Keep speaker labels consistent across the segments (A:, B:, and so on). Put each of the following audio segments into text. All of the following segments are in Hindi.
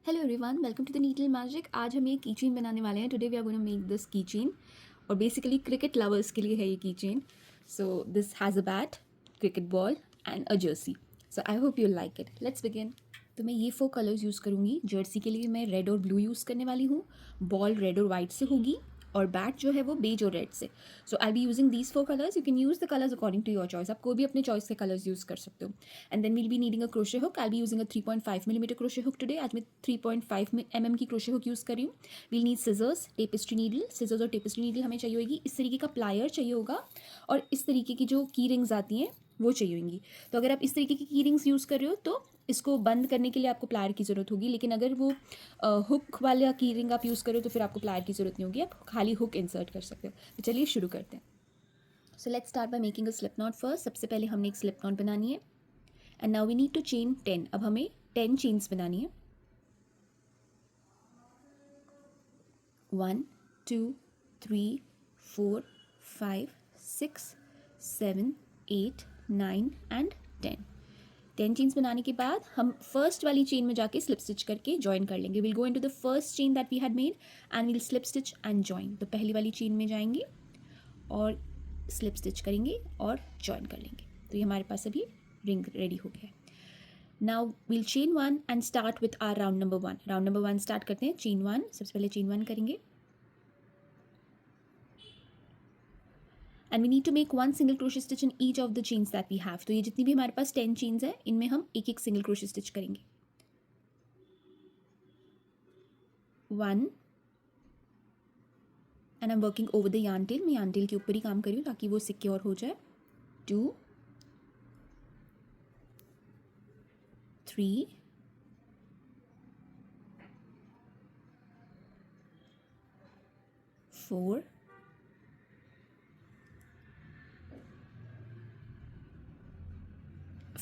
A: Hello everyone, welcome to the needle magic. आज हम ये की चेन बनाने वाले हैं। Today we are gonna make this key chain और बेसिकली क्रिकेट लवर्स के लिए है ये key chain. So this has a bat, cricket ball and a jersey. So I hope you like it. Let's begin. तो मैं ये 4 कलर्स यूज़ करूँगी। जर्सी के लिए मैं रेड और ब्लू यूज़ करने वाली हूँ। बॉल रेड और वाइट से होगी और बैट जो है वो बेज और रेड से। So I be using these 4 colours. You can use the colours according to your choice. आप कोई भी अपने चॉइस के कलर्स यूज़ कर सकते हो। And then we'll be needing a crochet hook. I be using a 3.5 millimetre crochet hook today. आज मैं 3.5 mm की क्रोशे हुक यूज़ कर रही हूँ। We'll need scissors, tapestry needle. Scissors और टेपिस्ट्री नीडल हमें चाहिए होगी। इस तरीके का प्लायर चाहिए होगा और इस तरीके की जो की रिंग्स आती हैं वो चाहिए होंगी। तो अगर आप इस तरीके की रिंग्स यूज़ कर रहे हो तो इसको बंद करने के लिए आपको प्लायर की ज़रूरत होगी। लेकिन अगर वो हुक वाला की रिंग आप यूज़ करो तो फिर आपको प्लायर की ज़रूरत नहीं होगी। आप खाली हुक इंसर्ट कर सकते हो। तो चलिए शुरू करते हैं। So let's start by making a slip knot first. सबसे पहले हमने एक स्लिप नॉट बनानी है and now we need to chain 10। अब हमें 10 चेन्स बनानी है। 1 2 3 4 5 6 7 8 9 एंड 10। 10 चेन्स बनाने के बाद हम फर्स्ट वाली चेन में जाके स्लिप स्टिच करके ज्वाइन कर लेंगे। We'll go into the first chain that we had made and we'll slip stitch and join. तो पहली वाली चेन में जाएंगे और स्लिप स्टिच करेंगे और ज्वाइन कर लेंगे। तो ये हमारे पास अभी रिंग रेडी हो गया है। Now we'll chain 1 and start with our round number 1। Round number 1 start करते हैं। चेन 1, सबसे पहले चेन 1 करेंगे and we need to make 1 single crochet stitch in each of the chains that we have. तो ये जितनी भी हमारे पास 10 चेन्स हैं इनमें हम एक एक सिंगल क्रोशे स्टिच करेंगे। 1 and I am working over the yarn tail. मैं यार्न टेल के ऊपर ही काम कर रही हूँ ताकि वो सिक्योर हो जाए। 2 3 4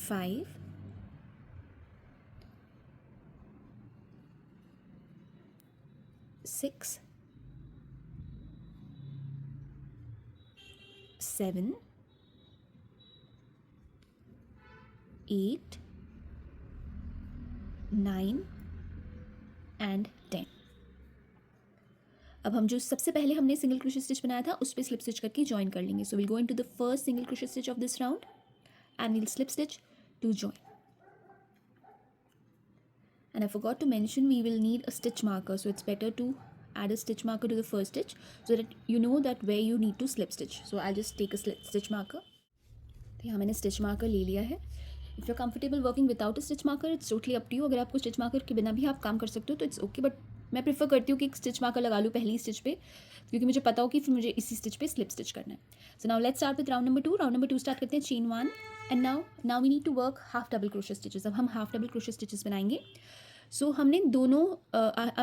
A: 5 6 7 8 9 एंड 10। अब हम जो सबसे पहले हमने सिंगल क्रोशे स्टिच बनाया था उस पर स्लिप स्टिच करके ज्वाइन कर लेंगे। So we'll go into the first single crochet stitch of this round and we'll slip stitch to join. And I forgot to mention we will need a stitch marker, so it's better to add a stitch marker to the first stitch so that you know that where you need to slip stitch. So I'll just take a stitch marker. तो यहाँ मैंने स्टिच मार्कर ले लिया है। If you comfortable working without a stitch marker it's totally up to you. अगर आपको स्टिच मार्कर के बिना भी आप काम कर सकते हो तो इट्स ओके, बट मैं प्रीफर करती हूँ कि एक स्टिच मार्कर लगा लूँ पहली स्टिच पे, क्योंकि मुझे पता हो कि फिर मुझे इसी स्टिच पे स्लिप स्टिच करना है। So now let's start with round number 2। Round number 2 start करते हैं। Chain 1 and now we need to work half double crochet stitches. अब हम हाफ डबल क्रोशे स्टिचेस बनाएंगे। सो हमने दोनों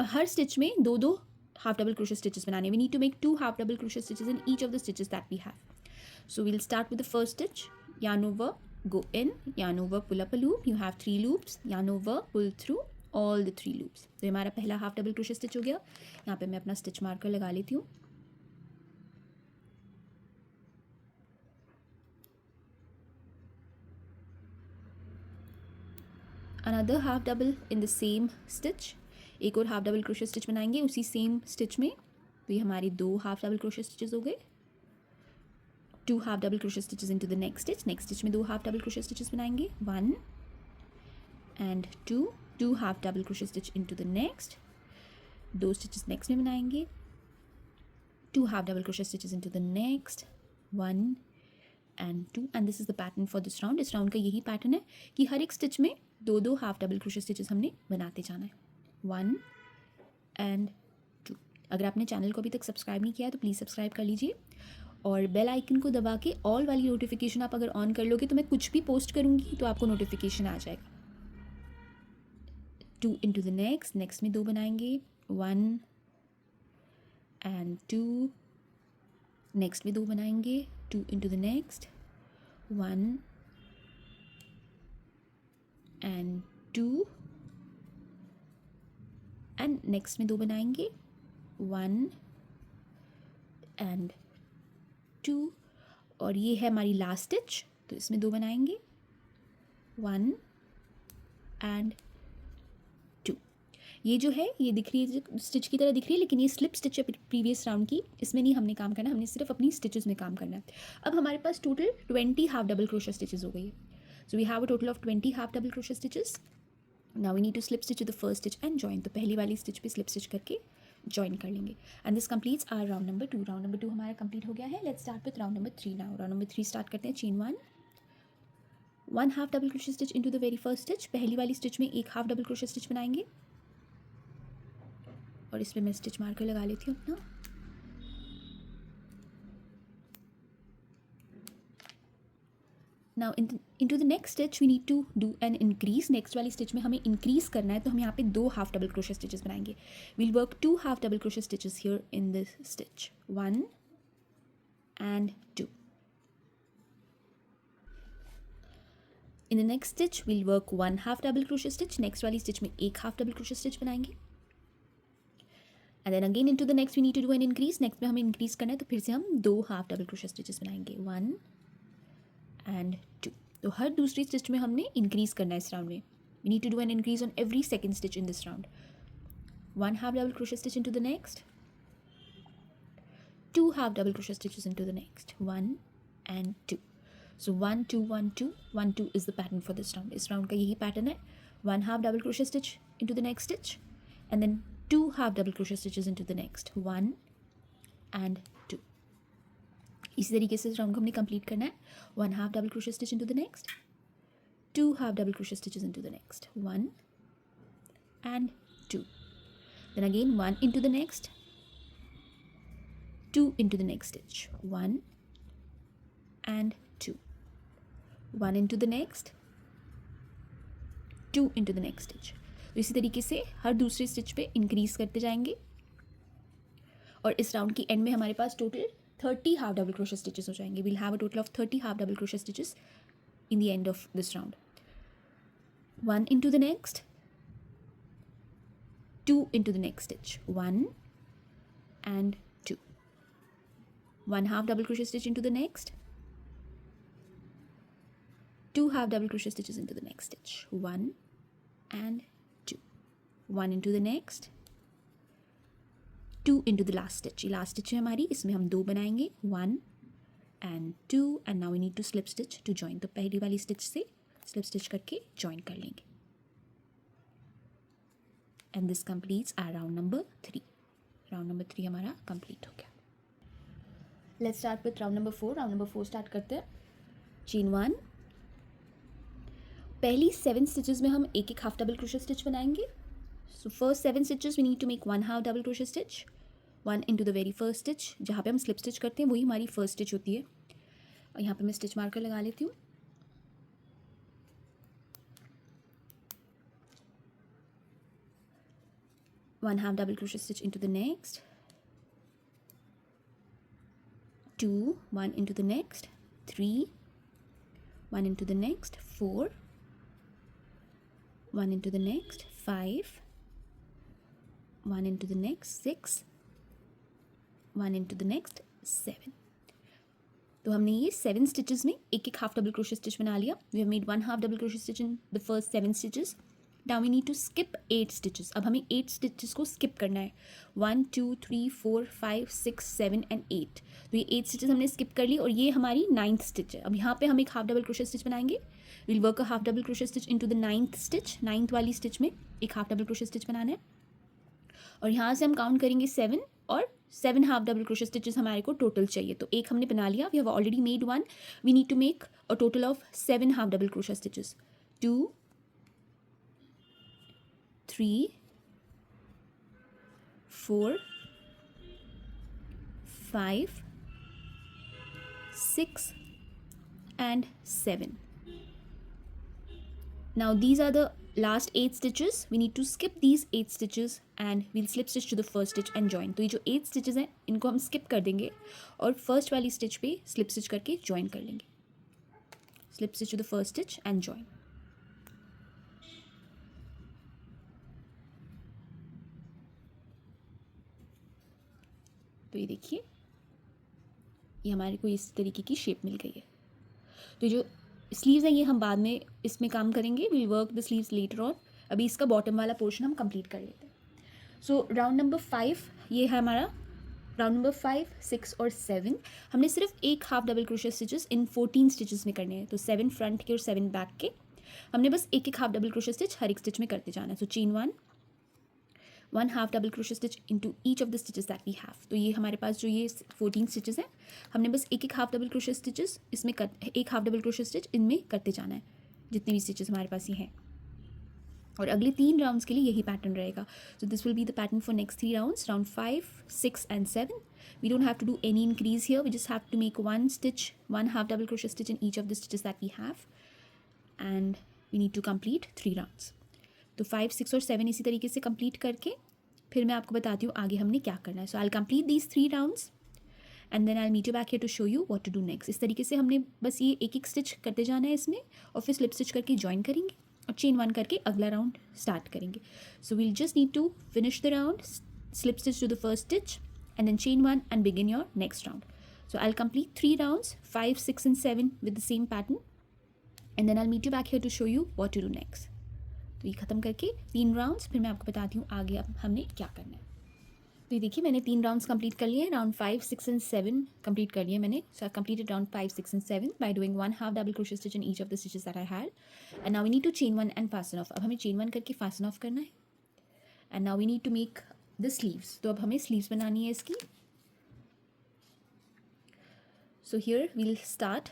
A: हर स्टिच में दो दो हाफ डबल क्रोशे स्टिचेस बनाने। We need to make 2 half double crochet stitches in each of the stitches that we have. So we'll start with the first stitch, yarn over, go in, yarn over, pull up a loop. You have 3 loops, yarn over, pull through all the 3 loops. तो ये हमारा पहला हाफ डबल क्रोशे स्टिच हो गया। यहाँ पे मैं अपना स्टिच मार्कर लगा लेती हूँ। Another half double in the same stitch. एक और हाफ डबल क्रोशे स्टिच बनाएंगे उसी सेम स्टिच में। तो ये हमारी 2 हाफ डबल क्रोशे स्टिचेस हो गए। 2 half double crochet stitches into the next stitch. Next stitch में 2 हाफ डबल क्रोशे स्टिचेस बनाएंगे। 1 and 2 2 half double crochet stitch into the next. 2 stitches next में बनाएंगे। 2 half double crochet stitches into the next. 1 and 2 and this is the pattern for this round. इस राउंड का यही पैटर्न है कि हर एक स्टिच में 2 हाफ डबल क्रोशे स्टिचेस हमने बनाते जाना है। 1 एंड 2। अगर आपने चैनल को अभी तक सब्सक्राइब नहीं किया है तो प्लीज़ सब्सक्राइब कर लीजिए और बेल आइकन को दबा के ऑल वाली नोटिफिकेशन आप अगर ऑन कर लोगे तो मैं कुछ भी पोस्ट करूँगी तो आपको नोटिफिकेशन आ जाएगा। 2 इनटू द नेक्स्ट। नेक्स्ट में 2 बनाएंगे। 1 एंड 2। नेक्स्ट में 2 बनाएंगे। 2 into the next. 1 and 2 and next में 2 बनाएंगे। 1 एंड 2 और ये है हमारी लास्ट स्टिच तो इसमें 2 बनाएंगे। 1 एंड 2। ये जो है ये दिख रही है स्टिच की तरह दिख रही है, लेकिन ये स्लिप स्टिच है प्रीवियस राउंड की, इसमें नहीं हमने काम करना, हमने सिर्फ अपनी स्टिचेस में काम करना है। अब हमारे पास total 20 half double crochet stitches हो गई है। So we have a total of 20 half double crochet stitches. Now we need to slip stitch the first stitch and join. तो पहली वाली स्टिच पे स्लिप स्टिच करके जॉइन कर लेंगे and this completes our round number 2। Round number 2 हमारा कंप्लीट हो गया है। Let's start with round number 3 now. Round number 3 start करते हैं। Chain 1 half double crochet stitch into the very first stitch. पहली वाली स्टिच में एक हाफ डबल क्रोशा स्टिच बनाएंगे और इसमें मैं स्टिच मार्कर लगा लेती हूँ अपना। Now into the next stitch we need to do an increase. Next वाली स्टिच में हमें इंक्रीज करना है, तो हम यहाँ पे 2 हाफ डबल क्रोशा स्टिचेस बनाएंगे। We'll work 2 half double crochet stitches here in this stitch, 1 and 2. In the next stitch we'll work 1 half double crochet stitch. Next वाली स्टिच में एक हाफ डबल क्रोशा स्टिच बनाएंगे and then again into the next we need to do an increase. Next में हमें इंक्रीज करना है, तो फिर से हम 2 हाफ डबल क्रोशा स्टिचेस बनाएंगे, 1 and 2. तो हर दूसरी स्टिच में हमने इंक्रीज करना है इस राउंड में। We need to do an increase on every second stitch in this round. 1 half double crochet stitch into the next, 2 half double crochet stitches into the next, 1 and 2. So 1 2 1 2 1 2 is the pattern for this round. इस राउंड का यही पैटर्न है। 1 half double crochet stitch into the next stitch and then 2 half double crochet stitches into the next, 1 and 2. इसी तरीके से इस राउंड को हमने कंप्लीट करना है। 1 half double crochet stitch into the next, 2 half double crochet stitches into the next, 1 and 2. Then again 1 into the next, 2 into the next stitch, 1 and 2, 1 into the next, 2 into the next stitch. तो इसी तरीके से हर दूसरे स्टिच पे इंक्रीज करते जाएंगे और इस राउंड की एंड में हमारे पास total 30 half double crochet stitches हो जाएंगे। We'll have a total of 30 half double crochet stitches in the end of this round. 1 into the next, 2 into the next stitch, 1 and 2, 1 half double crochet stitch into the next, 2 half double crochet stitches into the next stitch, 1 and 2, 1 into the next, 2 into the last stitch. ये last stitch है हमारी, इसमें हम 2 बनाएंगे, 1 and 2 and now we need to slip stitch to join. तो पहली वाली स्टिच से स्लिप स्टिच करके ज्वाइन कर लेंगे and this completes our round number 3. Round number 3 हमारा कंप्लीट हो गया। Let's start with round number 4। Round number 4 start करते हैं। चेन 1, पहली 7 स्टिचेस में हम एक एक हाफ डबल क्रोशे स्टिच बनाएंगे। So first 7 stitches we need to make 1 half double crochet stitch, 1 into the very first stitch. जहाँ पे हम स्लिप स्टिच करते हैं वही हमारी फर्स्ट स्टिच होती है और यहाँ पे मैं स्टिच मार्कर लगा लेती हूँ। One half double crochet stitch into the next, 2, 1 into the next, 3, 1 into the next, 4, 1 into the next, 5, 1 into the next, 6, 1 into the next, 7. तो हमने ये 7 स्टिचेस में एक एक हाफ डबल क्रोशे स्टिच बना लिया। We have made 1 half double crochet stitch in the first 7 stitches. Now we need to skip 8 stitches. अब हमें 8 स्टिचेस को स्किप करना है। 1 2 3 4 5 6 7 एंड 8। तो ये 8 स्टिचेस हमने स्किप कर ली और ये हमारी 9th स्टिच है। अब यहाँ पे हम एक हाफ डबल क्रोशे स्टिच बनाएंगे। Will work a half double crochet stitch into the 9th stitch. 9th वाली स्टिच में एक हाफ डबल क्रोशे स्टिच बनाना है और यहाँ से हम काउंट करेंगे 7 और 7 हाफ डबल क्रोशे स्टिचेस हमारे को टोटल चाहिए। तो एक हमने बना लिया। We have already made 1। We need to make a total of 7 half double crochet stitches. 2 3 4 5 6 and 7. Now these are the last 8 stitches. We need to skip these 8 stitches and we'll slip stitch to the first stitch and join. तो ये जो 8 stitches हैं इनको हम skip कर देंगे और फर्स्ट वाली स्टिच पे slip stitch करके join कर लेंगे। Slip stitch to the first stitch and join. तो ये देखिए ये हमारे को इस तरीके की शेप मिल गई है। तो जो स्लीव्स हैं ये हम बाद में इसमें काम करेंगे। Will work the sleeves later on अभी इसका बॉटम वाला पोर्शन हम कंप्लीट कर लेते हैं. सो राउंड नंबर 5 ये है हमारा. राउंड नंबर 5, 6 और 7 हमने सिर्फ एक हाफ डबल क्रोशे स्टिचेस इन 14 स्टिचेस में करने हैं. तो 7 फ्रंट के और 7 बैक के हमने बस एक हाफ डबल क्रोशे स्टिच हर एक स्टिच में करते जाना है. So chain 1 half double crochet stitch into each of the stitches that we have. तो ये हमारे पास जो ये 14 स्टिचेस हैं हमने बस एक हाफ डबल क्रोशे स्टिचेस इसमें एक हाफ डबल क्रोशे स्टिच इनमें करते जाना है जितने भी स्टिचेस हमारे पास ये हैं. और अगले 3 राउंड्स के लिए यही पैटर्न रहेगा. So this will be the pattern for next 3 rounds. Round 5, 6 and 7 we don't have to do any increase here. We just have to make one stitch, one half double crochet stitch in each of the stitches that we have, and we need to complete 3 rounds. तो 5, 6 और 7 इसी तरीके से कंप्लीट करके फिर मैं आपको बताती हूँ आगे हमने क्या करना है. So I will complete these 3 rounds and then I will meet you back here to show you what to do next. इस तरीके से हमने बस ये एक स्टिच करते जाना है इसमें और फिर स्लिप स्टिच करके ज्वाइन करेंगे और चेन 1 करके अगला राउंड स्टार्ट करेंगे. So we'll just need to finish the round, slip stitch to the first stitch and then chain 1 and begin your next round. So I'll complete 3 rounds, 5, 6 and 7 with the same pattern and then I'll meet you back here to show you what to do next. तो ये ख़त्म करके 3 राउंड्स फिर मैं आपको बताती हूँ आगे अब हमने क्या करना है. तो ये देखिए मैंने 3 राउंड्स कंप्लीट कर लिए हैं. राउंड 5, 6 एंड 7 कंप्लीट कर लिए मैंने. So I completed round 5, 6 and 7 by doing 1 half double crochet stitch in each of the stitches that I had. And now we need to chain 1 and fasten off. अब हमें चेन 1 करके फास्टन ऑफ करना है. And now we need to make the sleeves. तो अब हमें स्लीव्स बनानी है इसकी. So here we'll start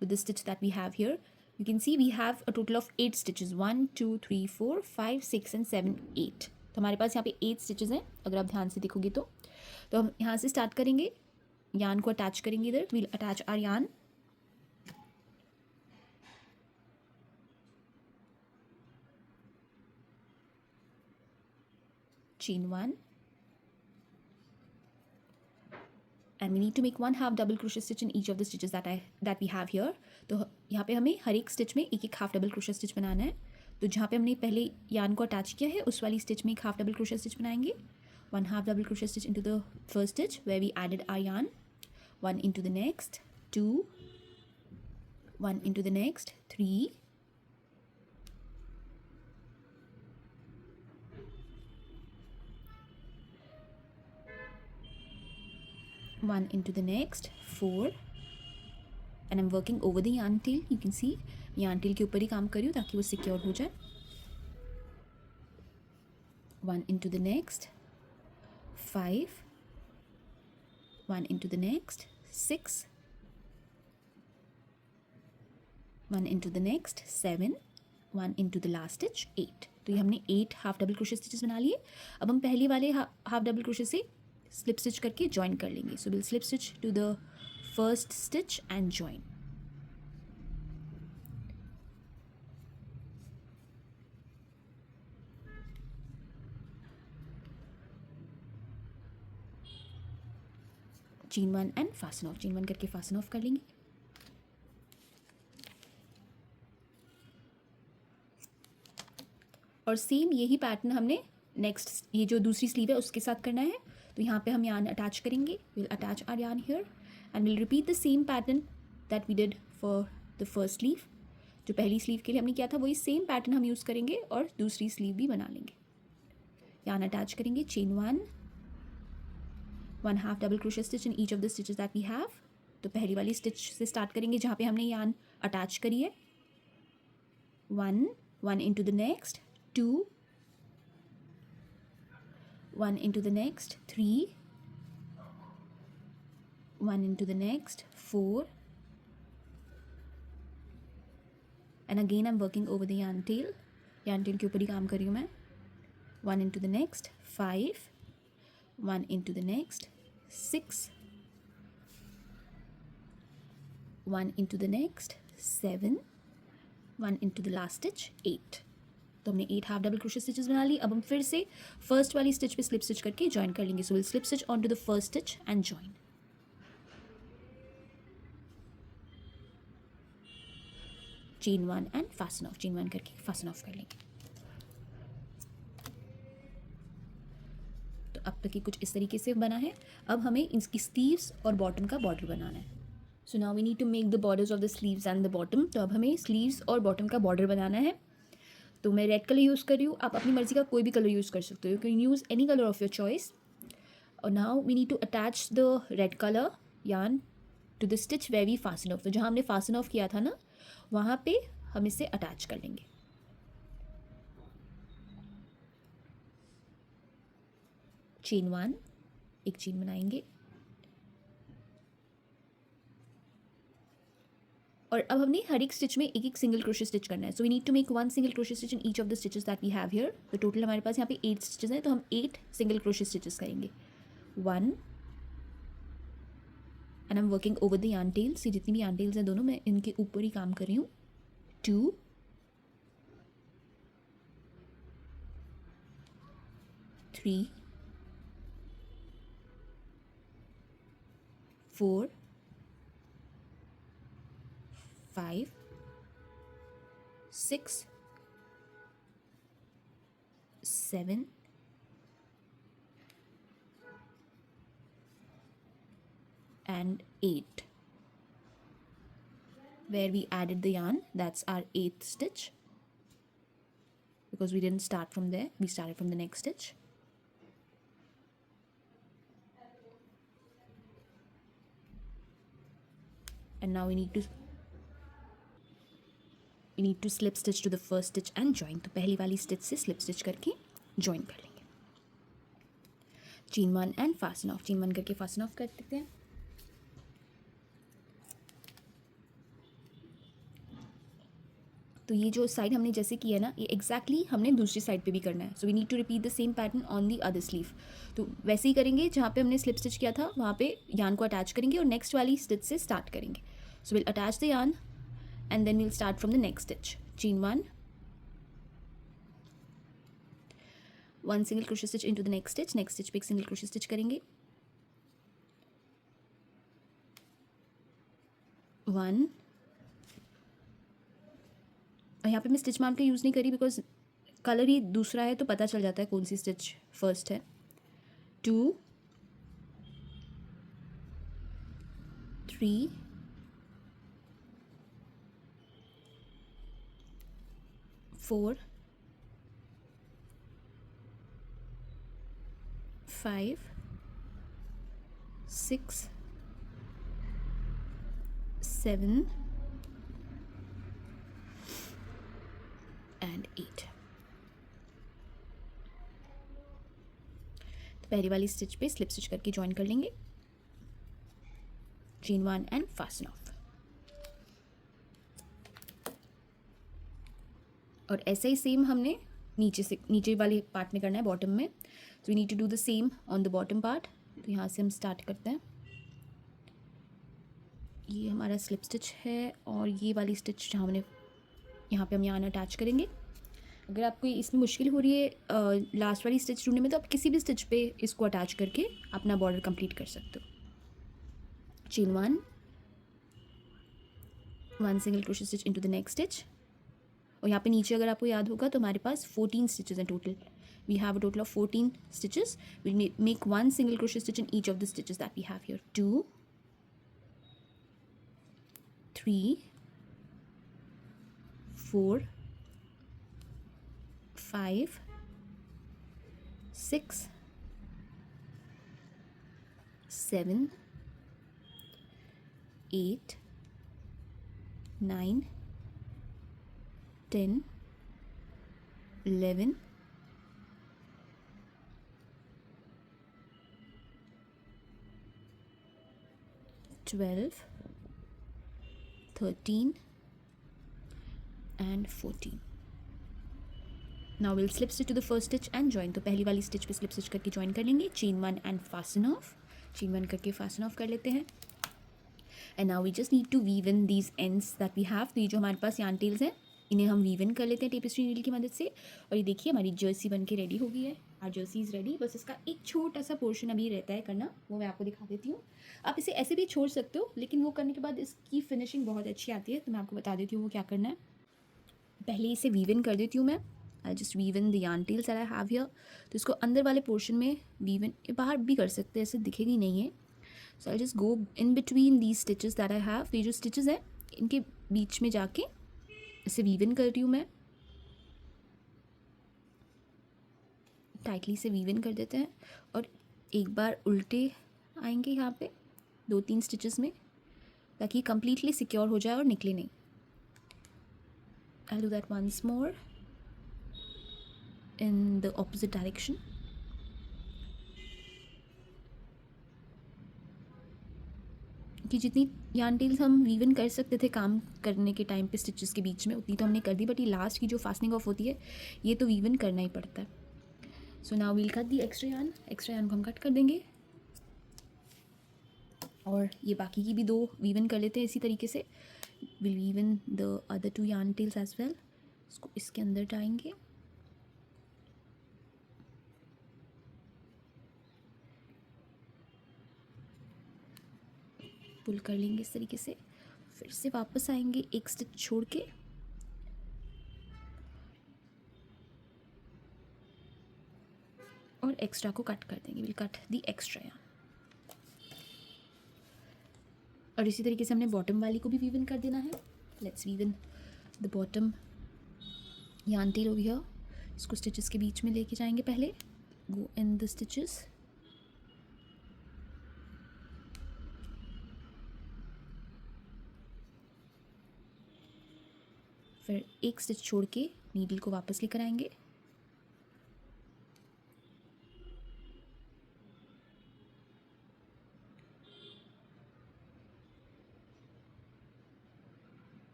A: with the stitch that we have here. You can see we have a total of 8 stitches. 1, 2, 3, 4, 5, 6 and 7, 8. तो हमारे पास यहाँ पे 8 stitches हैं अगर आप ध्यान से देखोगे तो हम यहाँ से स्टार्ट करेंगे. यान को अटैच करेंगे इधर. We'll attach our yarn. Chain 1. And we need to make 1 half double crochet stitch in each of the stitches that we have here. तो यहाँ पे हमें हर एक स्टिच में एक हाफ डबल क्रोशे स्टिच बनाना है. तो जहाँ पे हमने पहले यान को अटैच किया है उस वाली स्टिच में एक हाफ डबल क्रोशे स्टिच बनाएंगे. 1 half double crochet stitch into the first stitch where we added our yarn. 1 into the next, 2, 1 into the next, 3, 1 into the next, 4 and I'm working over the yarn tail. You can see yarn tail के ऊपर ही काम कर रही हूँ ताकि वो सिक्योर हो जाए. 1 into the next, 5, 1 into the next, 6, 1 into the next, 7, 1 into the last stitch, 8. तो ये हमने 8 हाफ डबल क्रोशे स्टिचेस बना लिए. अब हम पहले वाले हाफ डबल क्रोशे से स्लिप स्टिच करके ज्वाइन कर लेंगे. So we'll slip stitch to the first stitch and join. Chain 1 and fasten off. Chain 1 करके फास्टन ऑफ कर लेंगे. और सेम यही पैटर्न हमने नेक्स्ट ये जो दूसरी स्लीव है उसके साथ करना है. तो यहाँ पे हम यार्न अटैच करेंगे. We'll attach our yarn here and we'll repeat the same pattern that we did for the first sleeve. जो पहली स्लीव के लिए हमने किया था वही सेम पैटर्न हम यूज़ करेंगे और दूसरी स्लीव भी बना लेंगे. यार्न अटैच करेंगे. Chain 1 half double crochet stitch in each of the stitches that we have. तो पहली वाली स्टिच से स्टार्ट करेंगे जहाँ पे हमने यार्न अटैच करी है. 1 into the next, 2, 1 into the next, 3, 1 into the next, 4 and again I'm working over the yarn tail. yarn tail के ऊपर ही काम कर रही हूँ मैं. 1 into the next, 5, 1 into the next, 6, 1 into the next, 7, 1 into the last stitch, 8. तो हमने 8 हाफ डबल क्रोशे स्टिचेस बना ली. अब हम फिर से फर्स्ट वाली स्टिच पे स्लिप स्टिच करके ज्वाइन कर लेंगे. So we'll slip stitch on to the first stitch and join. Chain 1 and fasten off. Chain 1 करके फास्टन ऑफ कर लेंगे. तो अब तक की कुछ इस तरीके से बना है. अब हमें इसकी स्लीव्स और बॉटम का बॉर्डर बनाना है. So now we need to make the borders of the sleeves and the bottom. तो अब हमें स्लीव्स और बॉटम का बॉर्डर बनाना है. तो मैं रेड कलर यूज़ कर रही हूँ, आप अपनी मर्ज़ी का कोई भी कलर यूज़ कर सकते हो, you can use any colour of your choice. और now we need to attach the red colour yarn to the stitch where we fasten off. तो जहाँ हमने फास्टन ऑफ किया था ना, वहाँ पे हम इसे अटैच कर लेंगे. चेन 1, एक चेन बनाएंगे. और अब हमने हर एक स्टिच में एक एक सिंगल क्रोशे स्टिच करना है. So we need to make 1 single crochet stitch in each of the stitches that we have here. तो टोटल हमारे पास यहाँ पे 8 स्टिचेस हैं, तो हम 8 सिंगल क्रोशे स्टिचेस करेंगे. 1 and I am working over the yarn tails. ये जितनी भी यार्न टेल्स हैं दोनों, मैं इनके ऊपर ही काम कर रही हूँ. 2 3 4 5 6 7 and 8, where we added the yarn. That's our 8th stitch, because we didn't start from there, we started from the next stitch. And now we need to slip stitch to the first stitch and join. तो पहली वाली स्टिच से स्लिप स्टिच करके ज्वाइन कर लेंगे. Chain 1 and fasten off. Chain 1 करके फास्टन ऑफ कर देते हैं. तो ये जो साइड हमने जैसे किया ना, ये एग्जैक्टली हमने दूसरी साइड पे भी करना है. So we need to repeat the same pattern on the other sleeve. तो वैसे ही करेंगे, जहाँ पे हमने स्लिप स्टिच किया था वहाँ पे यार्न को अटैच करेंगे और नेक्स्ट वाली स्टिच से स्टार्ट करेंगे. So we'll attach the yarn and then we'll start from the next stitch. Chain 1, 1 single crochet stitch into the next stitch. Next stitch पे एक सिंगल क्रोशे स्टिच करेंगे. 1, और यहाँ पे मैं स्टिच मार्क का यूज़ नहीं करी बिकॉज कलर ही दूसरा है, तो पता चल जाता है कौन सी स्टिच फर्स्ट है. 2 3 4 5 6 7 and 8. तो पहली वाली स्टिच पे स्लिप स्टिच करके ज्वाइन कर लेंगे. Chain 1 and fasten of. और ऐसा ही सेम हमने नीचे वाले पार्ट में करना है, बॉटम में. So we need to do the same on the bottom part. तो यहाँ से हम स्टार्ट करते हैं. ये हमारा स्लिप स्टिच है और ये वाली स्टिच जहाँ हमने यहाँ पे हम यार्न अटैच करेंगे. अगर आपको इसमें मुश्किल हो रही है लास्ट वाली स्टिच ढूंढने में, तो आप किसी भी स्टिच पे इसको अटैच करके अपना बॉर्डर कंप्लीट कर सकते हो. Chain 1, 1 single crochet stitch into the next stitch. और यहाँ पे नीचे अगर आपको याद होगा तो हमारे पास 14 स्टिचेस हैं total. We have a total of 14 stitches. We make 1 single crochet stitch in each of the stitches that we have here. 2 3 4 5 6 7 8 9 10 11 12 13 and 14. Now we'll slip stitch to the first stitch and join. तो पहली वाली स्टिच पे स्लिप स्टिच करके ज्वाइन कर लेंगे. Chain 1 and fasten off. Chain 1 करके फास्टन ऑफ कर लेते हैं. And now we just need to weave in these ends that we have. तो ये जो हमारे पास यार्न टेल्स हैं, इन्हें हम वीव इन कर लेते हैं टेपेस्ट्री नीडल की मदद से. और ये देखिए हमारी जर्सी बन के रेडी हो गई है. Our jersey is ready. बस इसका एक छोटा सा पोर्शन अभी रहता है करना, वो मैं आपको दिखा देती हूँ. आप इसे ऐसे भी छोड़ सकते हो, लेकिन वो करने के बाद इसकी फिनिशिंग बहुत अच्छी आती है. तो मैं आपको बता देती हूँ वो क्या करना है. पहले इसे वीव इन कर देती हूँ मैं. I just weave in the yarn tails that I have here. तो इसको अंदर वाले पोर्शन में वीव इन, बाहर भी कर सकते हैं, ऐसे दिखेगी नहीं है. So I just go in between these stitches that I have. ये जो स्टिचेस हैं इनके बीच में जाके इसे वीव इन कर रही हूँ मैं. टाइटली से वीव इन कर देते हैं और एक बार उल्टे आएंगे यहाँ पे 2-3 स्टिचेस में, ताकि कम्प्लीटली सिक्योर हो जाए और निकले नहीं. I'll do that once more in the opposite direction. कि जितनी यार्न टेल्स हम वीव इन कर सकते थे काम करने के टाइम पे स्टिचेस के बीच में, उतनी तो हमने कर दी, बट ये लास्ट की जो फास्टनिंग ऑफ होती है ये तो वीव इन करना ही पड़ता है. So now we'll cut the extra yarn को हम कट कर देंगे और ये बाकी की भी 2 वीव इन कर लेते हैं इसी तरीके से. We'll weave in the other 2 yarn tails as well. इसको इसके अंदर डालेंगे, पुल कर लेंगे इस तरीके से, फिर से वापस आएंगे एक स्टिच छोड़ के और एक्स्ट्रा को कट कर देंगे. We'll cut the extra yarn. और इसी तरीके से हमने बॉटम वाली को भी वीव इन कर देना है. Let's weave in the bottom yarn tail over here. इसको स्टिचेस के बीच में लेके जाएंगे पहले. गो इन द स्टिचेस, फिर एक स्टिच छोड़ के नीडल को वापस लेकर आएंगे.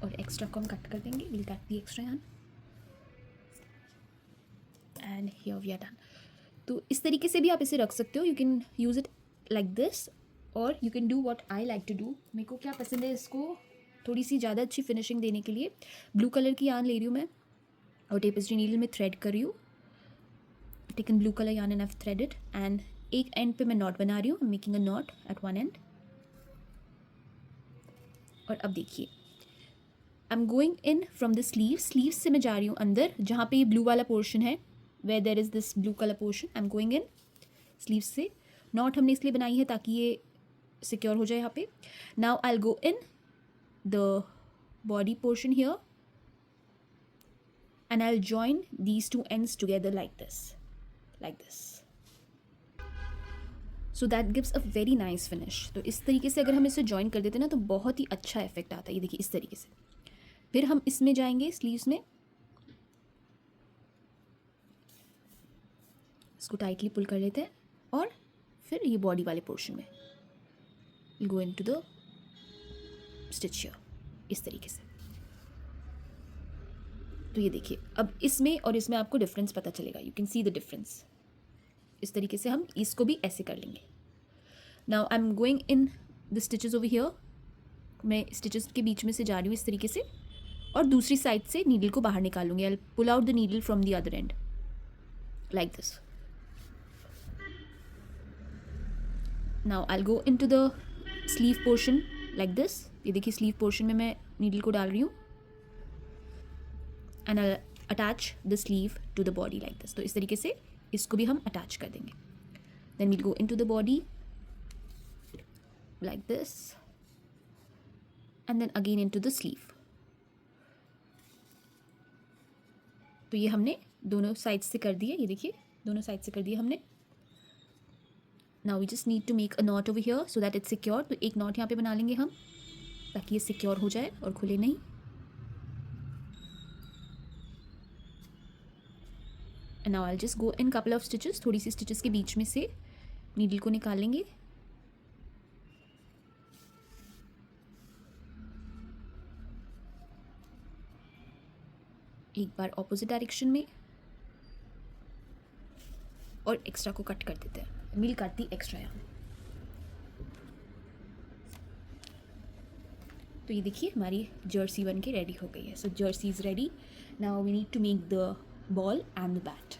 A: और एक्स्ट्रा को हम कट कर देंगे. We'll cut the extra yarn and here we are done. तो इस तरीके से भी आप इसे रख सकते हो. You can use it like this और you can do what I like to do. मेरे को क्या पसंद है, इसको थोड़ी सी ज़्यादा अच्छी फिनिशिंग देने के लिए ब्लू कलर की यार्न ले रही हूँ मैं और टेपेस्ट्री नीडल में थ्रेड कर रही हूँ. Taken blue colour yarn and I have threaded and एक एंड पे मैं नॉट बना रही हूँ. Making a not at one and. और अब देखिए, आई am going in from the sleeves से मैं जा रही हूँ अंदर, जहाँ पे ये ब्लू वाला पोर्शन है, where there is this blue colour portion. I am going in sleeves से. नॉट हमने इसलिए बनाई है ताकि ये सिक्योर हो जाए यहाँ पे. Now I will go in the body portion here and I will join these 2 ends together like this. So that gives a very nice finish. तो इस तरीके से अगर हम इसे जॉइन कर देते हैं ना तो बहुत ही अच्छा इफेक्ट आता है. ये देखिए इस तरीके से. फिर हम इसमें जाएंगे स्लीव्स में, इसको टाइटली पुल कर लेते हैं और फिर ये बॉडी वाले पोर्शन में गो इन टू द स्टिच हियर इस तरीके से. तो ये देखिए, अब इसमें और इसमें आपको डिफरेंस पता चलेगा. You can see the difference. इस तरीके से हम इसको भी ऐसे कर लेंगे. Now I am going in the stitches over here. मैं स्टिचेस के बीच में से जा रही हूँ इस तरीके से और दूसरी साइड से नीडल को बाहर निकालूंगी. I will pull out the needle from the other end like this. Now I will go into the sleeve portion like this. ये देखिए स्लीव पोर्शन में मैं नीडल को डाल रही हूँ and I attach the sleeve to the body like this. तो इस तरीके से इसको भी हम अटैच कर देंगे. Then we'll go into the body like this and then again into the sleeve. तो ये हमने दोनों साइड से कर दिए. ये देखिए दोनों साइड से कर दिए हमने. Now we just need to make a knot over here so that it's secure. तो एक नॉट यहाँ पे बना लेंगे हम ताकि ये सिक्योर हो जाए और खुले नहीं. And now I will just go in couple of stitches. थोड़ी सी स्टिचेस के बीच में से नीडल को निकाल लेंगे. एक बार ऑपोजिट डायरेक्शन में और एक्स्ट्रा को कट कर देते हैं. We'll cut the extra yarn. तो ये देखिए हमारी जर्सी बन के रेडी हो गई है. So jersey is ready. Now we need to make the ball and the bat.